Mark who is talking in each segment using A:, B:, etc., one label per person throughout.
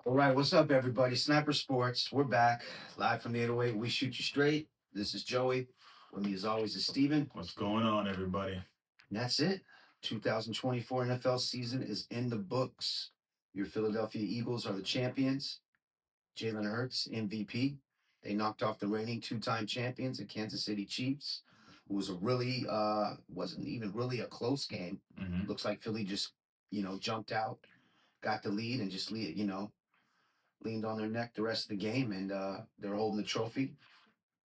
A: All right, what's up, everybody? Sniper Sports. We're back live from the 808. We shoot you straight. This is Joey. With me, as always, is Steven.
B: What's going on, everybody?
A: And that's it. 2024 NFL season is in the books. Your Philadelphia Eagles are the champions. Jalen Hurts, MVP. They knocked off the reigning two-time champions, the Kansas City Chiefs. It was a really wasn't even really a close game.
B: Hmm.
A: Looks like Philly just jumped out, got the lead, and just leaned on their neck the rest of the game, and they're holding the trophy.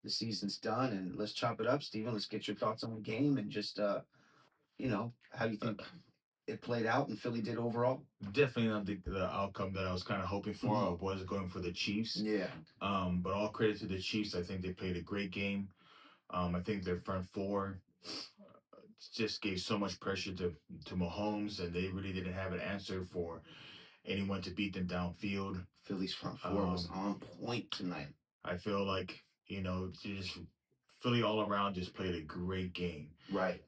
A: The season's done, and let's chop it up, Steven. Let's get your thoughts on the game and just how you
B: Uh,
A: think it played out and Philly did overall.
B: Definitely not the outcome that I was kind of hoping for.
A: Mm-hmm.
B: I was going for the Chiefs.
A: Yeah,
B: But all credit to the Chiefs. I think they played a great game. I think their front four just gave so much pressure to Mahomes, and they really didn't have an answer for anyone to beat them downfield.
A: Philly's front four was
B: Um,
A: on point tonight.
B: I feel like just Philly all around just played a great game.
A: Right.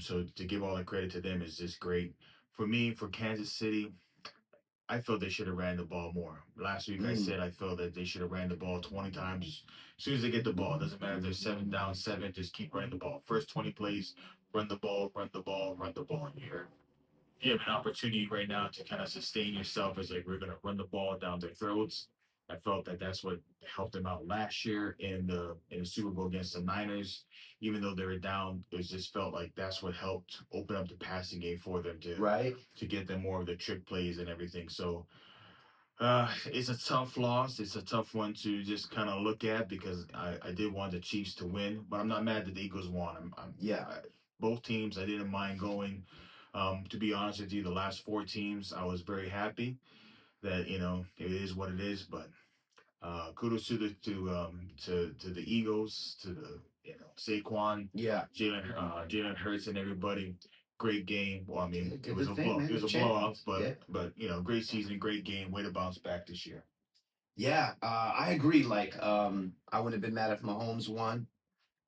B: So to give all the credit to them is just great. For me, for Kansas City, I felt they should have ran the ball more. Last week I
A: Mm.
B: said I felt that they should have ran the ball 20 times. As soon as they get the ball, it doesn't matter if they're seven down, seven, just keep running the ball. First 20 plays, run the ball, run the ball, run the ball. And you have an opportunity right now to kind of sustain yourself as like we're going to run the ball down their throats. I felt that that's what helped them out last year in the Super Bowl against the Niners. Even though they were down, it just felt like that's what helped open up the passing game for them
A: Right.
B: to get them more of the trick plays and everything. So it's a tough loss. It's a tough one to just kind of look at because I did want the Chiefs to win, but I'm not mad that the Eagles won.
A: Yeah.
B: Both teams, I didn't mind going. To be honest with you, the last four teams, I was very happy that it is what it is. But kudos to the Eagles, to the Saquon,
A: Yeah.
B: Jalen Hurts, and everybody. Great game. Well, I mean, it
A: Did the
B: was a
A: thing,
B: blow. It
A: man.
B: was
A: The
B: a blowout,
A: champions.
B: but
A: Yeah.
B: great season, great game. Way to bounce back this year.
A: Yeah. I agree. Like, I wouldn't have been mad if Mahomes won.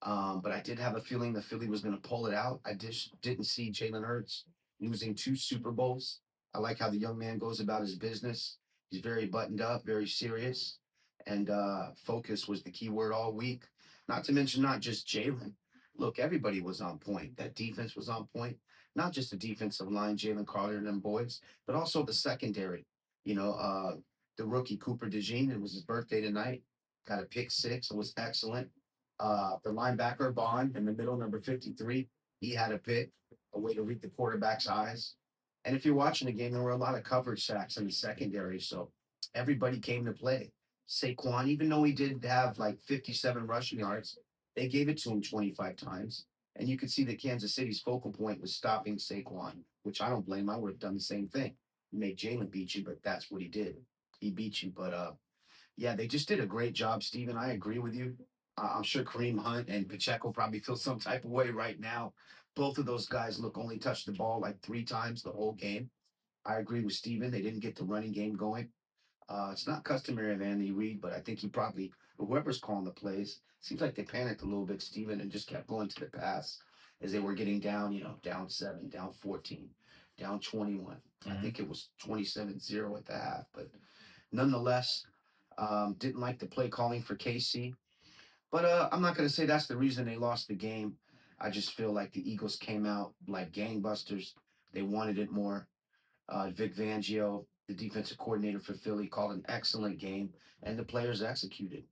A: But I did have a feeling the Philly was going to pull it out. I just didn't see Jalen Hurts losing two Super Bowls. I like how the young man goes about his business. He's very buttoned up, very serious, and focus was the key word all week. Not to mention, not just Jalen. Look, everybody was on point. That defense was on point. Not just the defensive line, Jalen Carter and them boys, but also the secondary. You know, the rookie Cooper DeJean. It was his birthday tonight. Got a pick six. It was excellent. The linebacker Bond in the middle, number 53, he had a pick, a way to read the quarterback's eyes. And if you're watching the game, there were a lot of coverage sacks in the secondary, so everybody came to play. Saquon, even though he did have like 57 rushing yards, they gave it to him 25 times. And you could see that Kansas City's focal point was stopping Saquon, which I don't blame. I would have done the same thing. He made Jalen beat you, but that's what he did. He beat you. But yeah, they just did a great job, Steven. I agree with you. I'm sure Kareem Hunt and Pacheco probably feel some type of way right now. Both of those guys look only touched the ball like three times the whole game. I agree with Steven. They didn't get the running game going. It's not customary of Andy Reid, but I think he probably, whoever's calling the plays, seems like they panicked a little bit, Steven, and just kept going to the pass as they were getting down, down seven, down 14, down 21. I
B: Hmm.
A: think it was 27-0 at the half, but nonetheless, didn't like the play calling for KC. But I'm not going to say that's the reason they lost the game. I just feel like the Eagles came out like gangbusters. They wanted it more. Vic Fangio, the defensive coordinator for Philly, called an excellent game, and the players executed.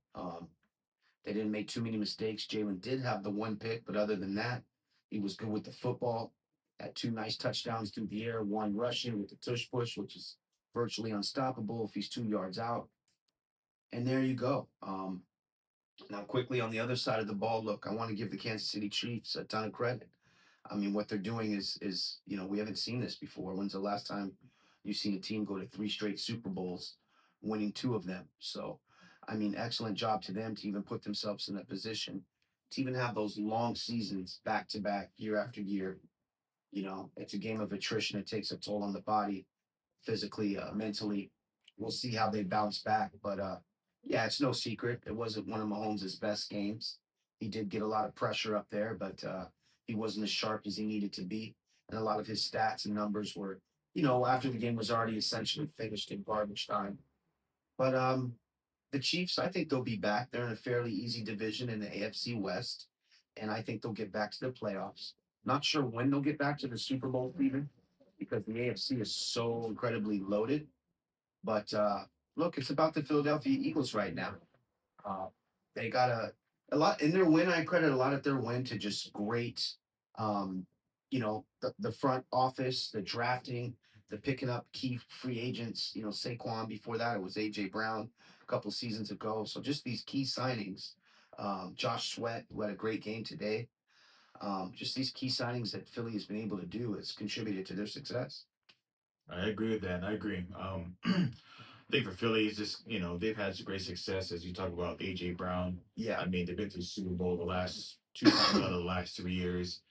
A: They didn't make too many mistakes. Jalen did have the one pick, but other than that, he was good with the football. Had two nice touchdowns through the air, one rushing with the tush push, which is virtually unstoppable if he's 2 yards out. And there you go. Now, quickly on the other side of the ball, look, I want to give the Kansas City Chiefs a ton of credit. I mean, what they're doing is we haven't seen this before. When's the last time you've seen a team go to three straight Super Bowls, winning two of them? So, I mean, excellent job to them to even put themselves in that position, to even have those long seasons back to back, year after year. It's a game of attrition. It takes a toll on the body, physically, mentally. We'll see how they bounce back. But yeah, it's no secret. It wasn't one of Mahomes' best games. He did get a lot of pressure up there, but he wasn't as sharp as he needed to be. And a lot of his stats and numbers were, after the game was already essentially finished in garbage time. But the Chiefs, I think they'll be back. They're in a fairly easy division in the AFC West, and I think they'll get back to the playoffs. Not sure when they'll get back to the Super Bowl even, because the AFC is so incredibly loaded. But look, it's about the Philadelphia Eagles right now. Uh, they got a lot in their win. I credit a lot of their win to just great, um, the front office, the drafting, the picking up key free agents. Saquon. Before that, it was AJ Brown a couple seasons ago. So just these key signings. Josh Sweat, who had a great game today. Just these key signings that Philly has been able to do has contributed to their success.
B: I agree with that. I agree. I think for Philly, it's just they've had great success as you talk about AJ Brown.
A: Yeah,
B: I mean, they've been to the Super Bowl the last two times out of the last 3 years.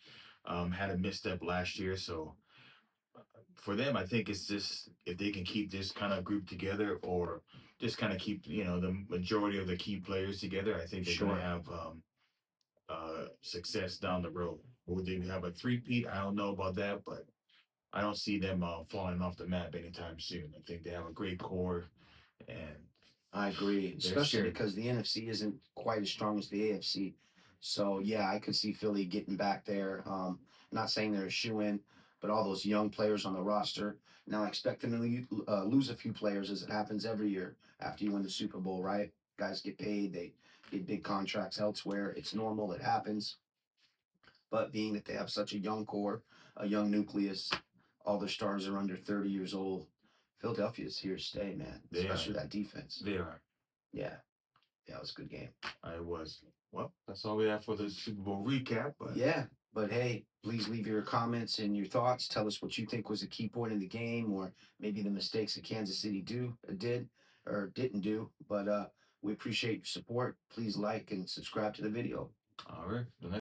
B: Had a misstep last year, so for them, I think it's just if they can keep this kind of group together, or just kind of keep the majority of the key players together, I think they're going to
A: sure.
B: have success down the road. Will they have a three-peat? I don't know about that, but I don't see them falling off the map anytime soon. I think they have a great core, and
A: I agree,
B: they're
A: especially
B: scared.
A: because the NFC isn't quite as strong as the AFC. So yeah, I could see Philly getting back there. Not saying they're a shoe in, but all those young players on the roster. Now I expect them to lose a few players, as it happens every year after you win the Super Bowl, right? Guys get paid, they get big contracts elsewhere. It's normal, it happens. But being that they have such a young core, a young nucleus, all their stars are under 30 years old. Philadelphia's here to stay, man.
B: They are.
A: Especially that defense.
B: They are.
A: Yeah, yeah, it was a good game.
B: I was. Well, that's all we have for the Super Bowl recap. But
A: Yeah, but hey, please leave your comments and your thoughts. Tell us what you think was a key point in the game, or maybe the mistakes that Kansas City did or didn't do. But we appreciate your support. Please like and subscribe to the video.
B: all right, the next.